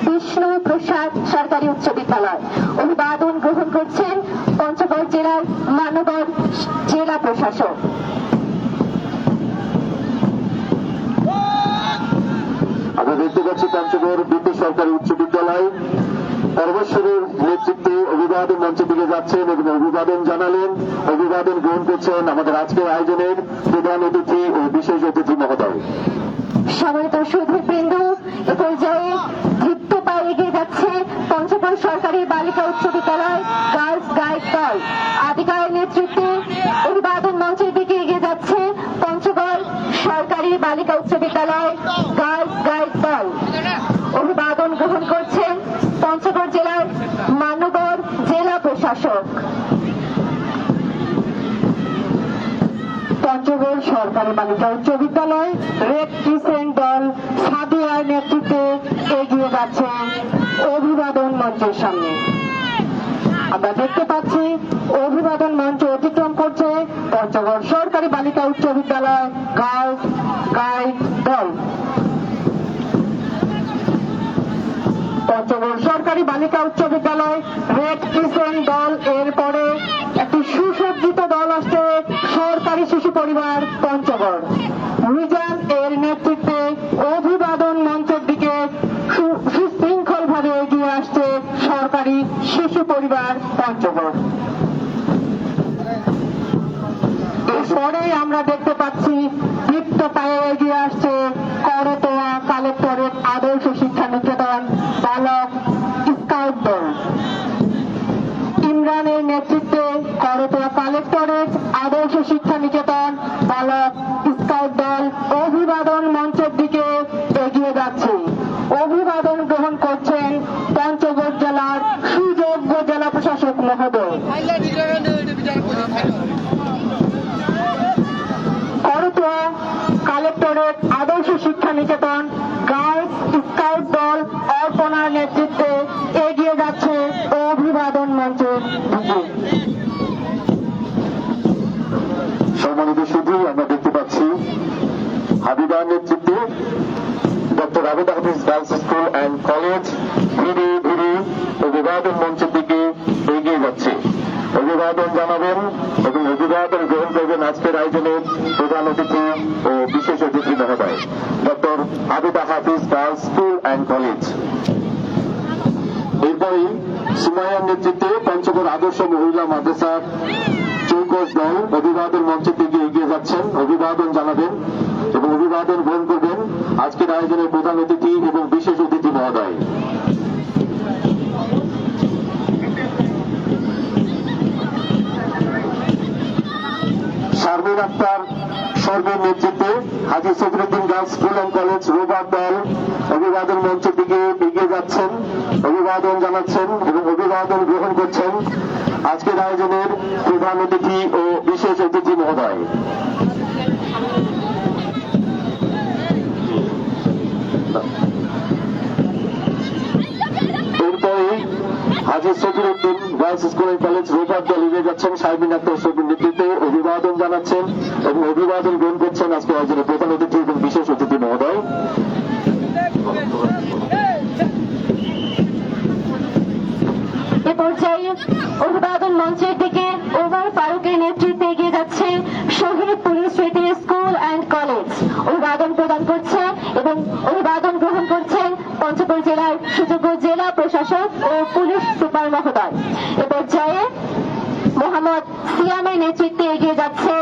বিষ্ণু প্রসাদ সরকারি উচ্চ বিদ্যালয়। অভিবাদন গ্রহণ করছেন পঞ্চগড় জেলার মানগড় জেলা প্রশাসক। আমরা দেখতে পাচ্ছি পঞ্চগড় বিদ্যুৎ সরকারি উচ্চ বিদ্যালয় পরমেশ্বরের নেতৃত্বে অভিবাদন মঞ্চের দিকে যাচ্ছেন এবং অভিবাদন জানালেন, অভিবাদন গ্রহণ করছেন আমাদের আজকের আয়োজনের প্রধান অতিথি ও বিশেষ অতিথি মহোদয়। সম্মানিত সুধীবৃন্দ, এ পর্যায়ে দীপ্ত পায়ে এগিয়ে যাচ্ছে পঞ্চগড় সরকারি বালিকা উচ্চ বিদ্যালয় গার্লস গাইড দল। আদিকার নেতৃত্বে অভিবাদন মঞ্চের দিকে এগিয়ে যাচ্ছে পঞ্চগড় সরকারি বালিকা উচ্চ বিদ্যালয় গার্লস গাইড দল। অভিবাদন গ্রহণ করছেন পঞ্চগড় জেলার মানগড় জেলা প্রশাসক। পঞ্চগড় সরকারি বালিকা উচ্চ বিদ্যালয় রেড ক্রিসেন্ট দল সাদিয়ার নেতৃত্বে এগিয়ে যাচ্ছে অভিবাদন মঞ্চের সামনে। আমরা দেখতে পাচ্ছি অভিবাদন মঞ্চ অতিক্রম করছে পঞ্চগড় সরকারি বালিকা উচ্চ বিদ্যালয় গার্লস গাইড দল। পঞ্চগড় সরকারি বালিকা উচ্চ বিদ্যালয় রেড ক্রিসেন্ট দল এর পরে একটি সুসজ্জিত দল আসছে সরকারি শিশু পরিবার পঞ্চগড়। রিজান এর নেতৃত্বে অভিবাদন মঞ্চের দিকে সুশৃঙ্খল ভাবে এগিয়ে আসছে সরকারি শিশু পরিবার পঞ্চগড়। এরপরে আমরা দেখতে পাচ্ছি দীপ্ত পায়ে এগিয়ে আসছে করতোয়া কালেক্টরেট আদর্শ শিক্ষা নিকেতন বালক স্কাউট দল। ইমরানের নেতৃত্বে করতোয়া কালেক্টরেট আদর্শ শিক্ষা নিকেতন বালক স্কাউট দল অভিবাদন মঞ্চের দিকে এগিয়ে যাচ্ছে। অভিবাদন গ্রহণ করছেন পঞ্চগড় জেলার সুযোগ্য জেলা প্রশাসক মহোদয়। করতোয়া কালেক্টরেট আদর্শ শিক্ষা নিকেতন গার্লস স্কাউট দল অর্পণার নেতৃত্বে এগিয়ে যাচ্ছে অভিবাদন মঞ্চের দিকে। সম্মানিত শুধু আমরা দেখতে পাচ্ছি হাবিবার নেতৃত্বে doctor Abed Hafiz girls school and college ধীরে ধীরে অভিবাদন মঞ্চের দিকে এগিয়ে যাচ্ছে। অভিবাদন জানাবেন এবং অভিবাদন গ্রহণ করবেন আজকের আয়োজনের প্রধান অতিথি ও বিশেষ অতিথি মহোদয় doctor Abed Hafiz girls school and college. এরপরেই সুমাইয়ার নেতৃত্বে পঞ্চগড় আদর্শ মহিলা মাদ্রাসার চৌকস দল অভিবাদন মঞ্চের দিকে এগিয়ে যাচ্ছেন। অভিবাদন জানাবেন এবং অভিবাদন গ্রহণ করবেন আজকের আয়োজনের প্রধান অতিথি এবং বিশেষ অতিথি মহোদয়। শারমিন আক্তার সর্বের নেতৃত্বে Haji Safiuddin girls school and college rover দল অভিবাদন মঞ্চের দিকে এগিয়ে যাচ্ছেন, অভিবাদন জানাচ্ছেন এবং অভিবাদন গ্রহণ করছেন আজকের আয়োজনের প্রধান অতিথি ও বিশেষ অতিথি মহোদয়। এরপরে Haji Safiuddin girls school and college rover দল এগিয়ে যাচ্ছেন, শারমিন আক্তার সর্বের নেতৃত্বে অভিবাদন জানাচ্ছেন এবং অভিবাদন গ্রহণ করছেন আজকের আয়োজনের প্রধান অতিথি এবং বিশেষ অতিথি মহোদয়। এ পর্যায়ে অভিবাদন মঞ্চের দিকে ওমর ফারুকের নেতৃত্বে এগিয়ে যাচ্ছে শহীদ পুলিশ স্মৃতি স্কুল অ্যান্ড কলেজ। অভিবাদন প্রদান করছে এবং অভিবাদন গ্রহণ করছেন পঞ্চগড় জেলার সুযোগ্য জেলা প্রশাসক ও পুলিশ সুপার মহোদয়। এ পর্যায়ে মোহাম্মদ সিয়ামের নেতৃত্বে এগিয়ে যাচ্ছে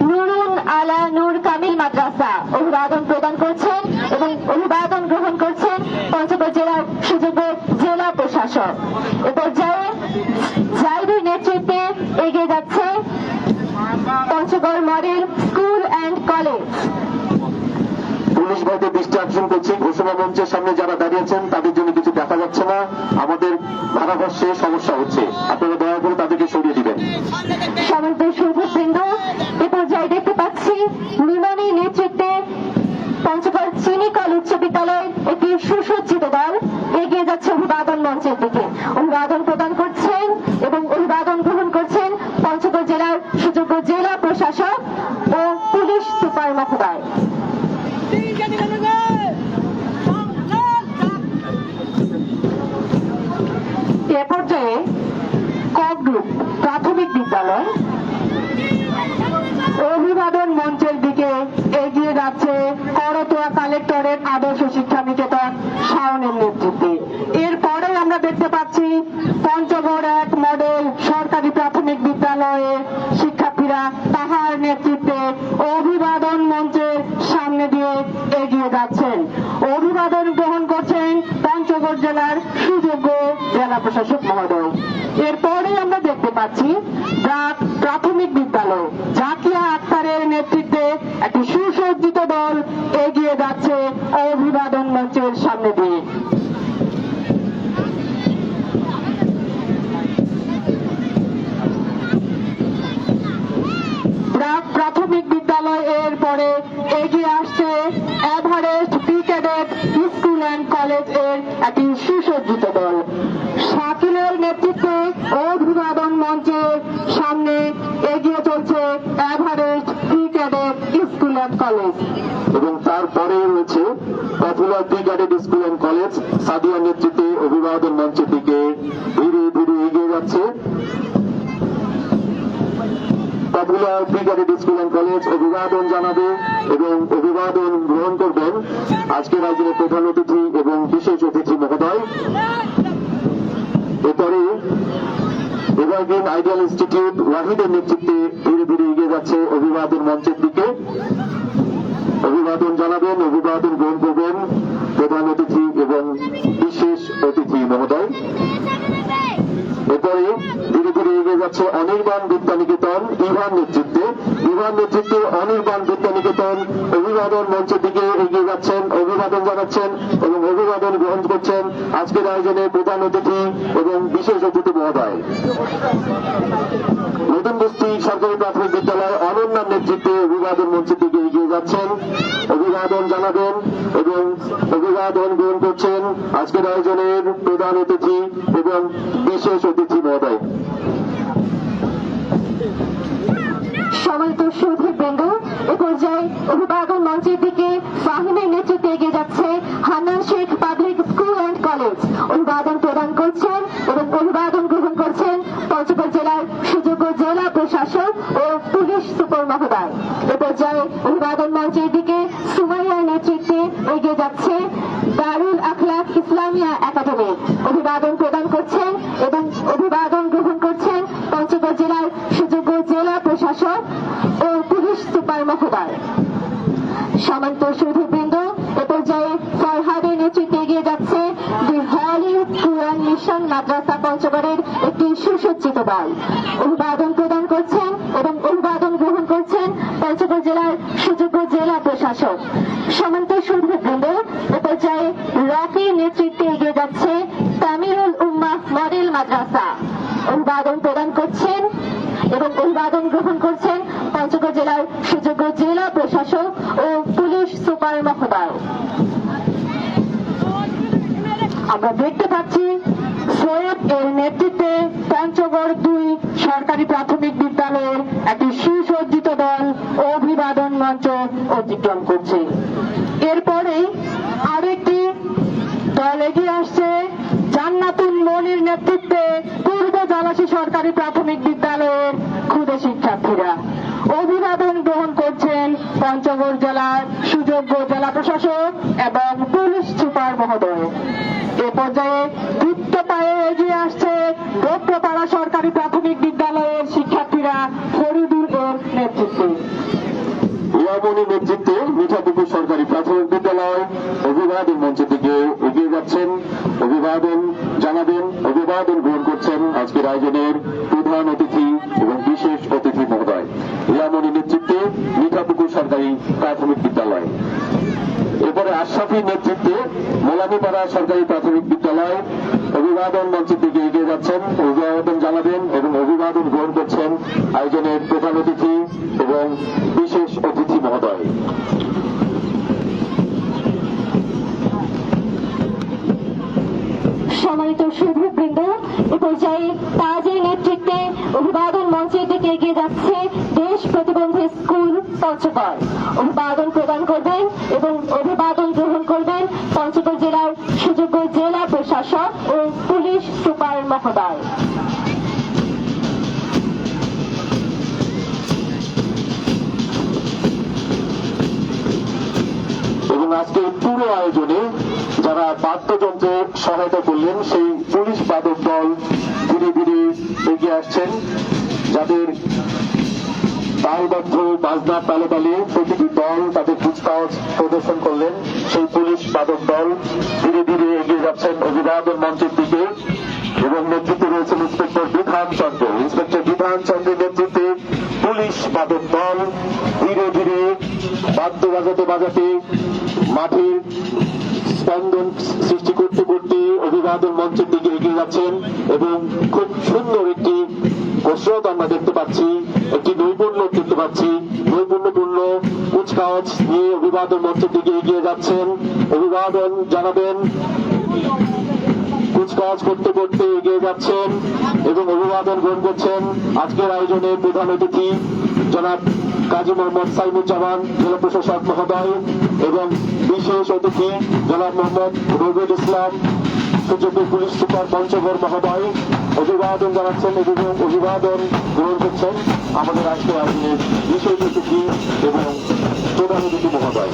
নুরুন আলা নূর কামিল মাদ্রাসা। অভিবাদন প্রদান করছেন এবং অভিবাদন গ্রহণ করছেন পঞ্চগড় জেলার সুযোগ্য জেলা প্রশাসক। এ পর্যায়ে জাইদুর নেতৃত্বে এগিয়ে যাচ্ছে Panchagarh model school and college. Police ভাইদের দৃষ্টি আকর্ষণ করছি, ঘোষণা মঞ্চের সামনে যারা দাঁড়িয়েছেন তাদের জন্য কিছু দেখা যাচ্ছে না, আমাদের ধারাভাষ্যে সমস্যা হচ্ছে, আপনারা দয়া করে তাদেরকে সরিয়ে দিবেন। সম্মানিত সুধীবৃন্দ, এ পর্যায়ে দেখতে পাচ্ছি নিমানের নেতৃত্বে পঞ্চগড় চিনিকল উচ্চ বিদ্যালয়ের একটি সুসজ্জিত দল এগিয়ে যাচ্ছে অভিবাদন মঞ্চের দিকে। অভিবাদন প্রদান করছেন এবং অভিবাদন গ্রহণ করছেন পঞ্চগড় জেলার সুযোগ্য জেলা প্রশাসক ও পুলিশ সুপার মহোদয়। এ পর্যায়ে ক গ্রুপ প্রাথমিক বিদ্যালয় অভিবাদন মঞ্চের দিকে এগিয়ে যাচ্ছে করতোয়া কালেক্টরেট আদর্শ শিক্ষা নিকেতন শাওনের নেতৃত্বে। এরপরে আমরা দেখতে পাচ্ছি পঞ্চগড় ১ মডেল সরকারি প্রাথমিক বিদ্যালয়ের শিক্ষার্থীরা তাহার নেতৃত্বে অভিবাদন মঞ্চের সামনে দিয়ে এগিয়ে যাচ্ছেন। অভিবাদন গ্রহণ করছেন পঞ্চগড় জেলার সুযোগ্য জেলা প্রশাসক মহোদয়। এরপরে আমরা দেখতে পাচ্ছি প্রাথমিক বিদ্যালয় জাকিয়া আক্তারের নেতৃত্বে একটি সুসজ্জিত দল এগিয়ে যাচ্ছে অভিবাদন মঞ্চের সামনে দিয়ে। প্রাথমিক বিদ্যালয় এর পরে এগিয়ে আসছে Everest pre cadet school and college এর একটি সুসজ্জিত দল। শাকিলের নেতৃত্বে অভিবাদন মঞ্চের সামনে এগিয়ে চলছে Everest pre cadet school and college. এবং তারপরে রয়েছে popular pre cadet school and college সাদিয়ার নেতৃত্বে অভিবাদন মঞ্চের দিকে ধীরে ধীরে এগিয়ে যাচ্ছে। Popular pre cadet school and college অভিবাদন জানাবে এবং অভিবাদন গ্রহণ করবেন আজকের আয়োজনের প্রধান অতিথি এবং বিশেষ অতিথি মহোদয়। এরপরে এভারগ্রিন আইডিয়াল ইনস্টিটিউট ওয়াহিদের নেতৃত্বে ধীরে ধীরে এগিয়ে যাচ্ছে অভিবাদন মঞ্চের দিকে। অভিবাদন জানাবেন, অভিবাদন গ্রহণ করবেন প্রধান অতিথি এবং বিশেষ অতিথি মহোদয়। এরপরে ধীরে ধীরে এগিয়ে যাচ্ছে অনির্বাণ বিদ্যানিকেতন ইভান নেতৃত্বে অনির্বাণ বিদ্যানিকেতন অভিবাদন মঞ্চের দিকে এগিয়ে যাচ্ছেন, অভিবাদন জানাচ্ছেন এবং অভিবাদন গ্রহণ করছেন আজকের আয়োজনে প্রধান অতিথি এবং বিশেষ অতিথি মহোদয়। নতুন বস্তি সরকারি প্রাথমিক বিদ্যালয় অনন্যার নেতৃত্বে অভিবাদন মঞ্চের দিকে এগিয়ে যাচ্ছেন, অভিবাদন জানাবেন এবং অভিবাদন গ্রহণ করছেন আজকের আয়োজনের প্রধান অতিথি এবং বিশেষ অতিথি মহোদয়। সম্মানিত সুধীবৃন্দ, এ পর্যায়ে অভিবাদন মঞ্চের দিকে ফাহিমের নেতৃত্বে এগিয়ে যাচ্ছে Hannan Sheikh public school and college. অভিবাদন প্রদান করছেন এবং অভিবাদন গ্রহণ করছেন পঞ্চগড় জেলার সুযোগ্য জেলা প্রশাসক ও পুলিশ সুপার মহোদয়। এ পর্যায়ে অভিবাদন মঞ্চের দিকে সুমাইয়ার নেতৃত্বে এগিয়ে যাচ্ছে দারুল আখলাক ইসলামিয়া একাডেমি। অভিবাদন প্রদান করছেন এবং অভিবাদন গ্রহণ করছেন পঞ্চগড় জেলার সুযোগ্য জেলা প্রশাসক ও পুলিশ সুপার মহোদয়। সম্মানিত সুধীবৃন্দ, এ পর্যায়ে ফরহাদের নেতৃত্বে এগিয়ে যাচ্ছে দি হলি কুরআন মিশন মাদ্রাসা পঞ্চগড়ের একটি সুসজ্জিত দল। অভিবাদন প্রদান করছেন এবং অভিবাদন গ্রহণ করছেন পঞ্চগড় জেলার সুযোগ্য জেলা প্রশাসক। সম্মানিত সুধীবৃন্দ, এ পর্যায়ে রকির নেতৃত্বে এগিয়ে যাচ্ছে তামিরুল উম্মাহ মডেল মাদ্রাসা। অভিবাদন প্রদান করছেন এবং অভিবাদন গ্রহণ করছেন পঞ্চগড় জেলার সুযোগ্য জেলা প্রশাসক ও পুলিশ সুপার মহোদয়। আমরা দেখতে পাচ্ছি সৈয়দ এর নেতৃত্বে পঞ্চগড় ২ সরকারি প্রাথমিক বিদ্যালয়ের একটি সুসজ্জিত দল অভিবাদন মঞ্চ অতিক্রম করছে। এরপরেই আরেকটি দল এগিয়ে আসছে জান্নাতুল মনির নেতৃত্বে পূর্ব জলাশী সরকারি প্রাথমিক বিদ্যালয়ের ক্ষুদে শিক্ষার্থীরা। অভিবাদন গ্রহণ করছেন পঞ্চগড় জেলার সুযোগ্য জেলা প্রশাসক এবং পুলিশ সুপার মহোদয়। এ পর্যায়ে দ্রুত পায়ে এগিয়ে আসছে দত্তপাড়া সরকারি প্রাথমিক বিদ্যালয়ের শিক্ষার্থীরা ফরিদুল এর নেতৃত্বে। ইয়ামনি নেতৃত্বে মিঠাপুকুর সরকারি প্রাথমিক বিদ্যালয় অভিবাদন মঞ্চের দিকে এগিয়ে যাচ্ছেন, অভিবাদন জানাবেন, অভিবাদন গ্রহণ করছেন আজকের আয়োজনের প্রধান অতিথি এবং বিশেষ অতিথি মহোদয়। ইয়ামনি নেতৃত্বে মিঠাপুকুর সরকারি প্রাথমিক বিদ্যালয়। এরপরে আশরাফির নেতৃত্বে মোলানিপাড়া সরকারি প্রাথমিক বিদ্যালয় অভিবাদন মঞ্চের দিকে এগিয়ে যাচ্ছেন, অভিবাদন জানাবেন এবং অভিবাদন গ্রহণ করছেন আয়োজনের প্রধান অতিথি এবং বিশেষ অতিথি মহোদয়। সম্মানিত সুধীবৃন্দ, এ পর্যায়ে তাজের নেতৃত্বে অভিবাদন মঞ্চের দিকে এগিয়ে যাচ্ছে দেশ প্রতিবন্ধী স্কুল পঞ্চগড়। অভিবাদন প্রদান করবেন এবং অভিবাদন গ্রহণ করবেন পঞ্চগড় জেলার সুযোগ্য জেলা প্রশাসক ও পুলিশ সুপার মহোদয়। এবং আজকের পুরো আয়োজনে যারা বাদ্যযন্ত্রে সহায়তা করলেন সেই পুলিশ বাদক দল ধীরে ধীরে এগিয়ে আসছেন, যাদের তালবদ্ধ বাজনা তালে তালে প্রতিটি দল তাদের কুচকাওয়াজ প্রদর্শন করলেন। সেই পুলিশ বাদক দল ধীরে ধীরে এগিয়ে যাচ্ছেন অভিবাদন মঞ্চের দিকে এবং নেতৃত্বে রয়েছেন ইন্সপেক্টর বিধান চন্দ্র। ইন্সপেক্টর বিধান চন্দ্রের নেতৃত্বে পুলিশ বাদক দল ধীরে ধীরে বাদ্য বাজাতে বাজাতে মাঠের স্পন্দন সৃষ্টি করতে করতে অভিবাদন মঞ্চের দিকে এগিয়ে যাচ্ছেন এবং খুব সুন্দর একটি কসরত আমরা দেখতে পাচ্ছি, একটি নৈপুণ্য দেখতে পাচ্ছি। নৈপুণ্যপূর্ণ কুচকাওয়াজ নিয়ে অভিবাদন মঞ্চের দিকে এগিয়ে যাচ্ছেন, অভিবাদন জানাবেন, কুচকাওয়াজ করতে করতে এগিয়ে যাচ্ছেন এবং অভিবাদন গ্রহণ করছেন আজকের আয়োজনের প্রধান অতিথি জনাব কাজী মোহাম্মদ সাইমুজ্জামান জেলা প্রশাসক মহোদয় এবং বিশেষ অতিথি জনাব মোহাম্মদ রবিউল ইসলাম সুযোগ্য পুলিশ সুপার পঞ্চগড় মহোদয়। অভিবাদন জানাচ্ছেন এবং অভিবাদন গ্রহণ করছেন আমাদের আজকের আয়োজনের বিশেষ অতিথি এবং প্রধান অতিথি মহোদয়।